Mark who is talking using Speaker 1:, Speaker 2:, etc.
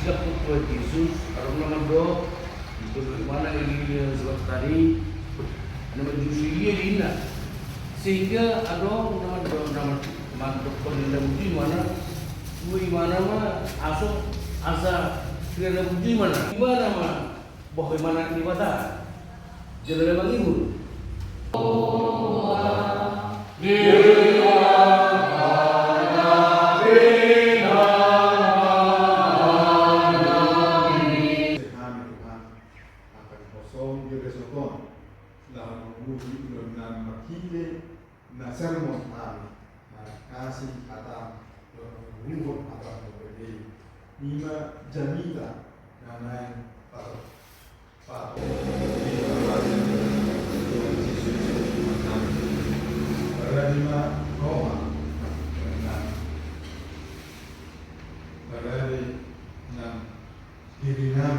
Speaker 1: sila po Tuhan Yesus, alam naman do, ito mana ini sebab tadi, nama Jusia Lina, sehingga naman do nama mantuk penilai budi mana, mana mah asa penilai budi mana, mana mah, bagaimana ibadah, jalan mengimun.
Speaker 2: na sermon kami na kasih kata umur apa berbeda lima jamila na nain para lima Roma na diri namin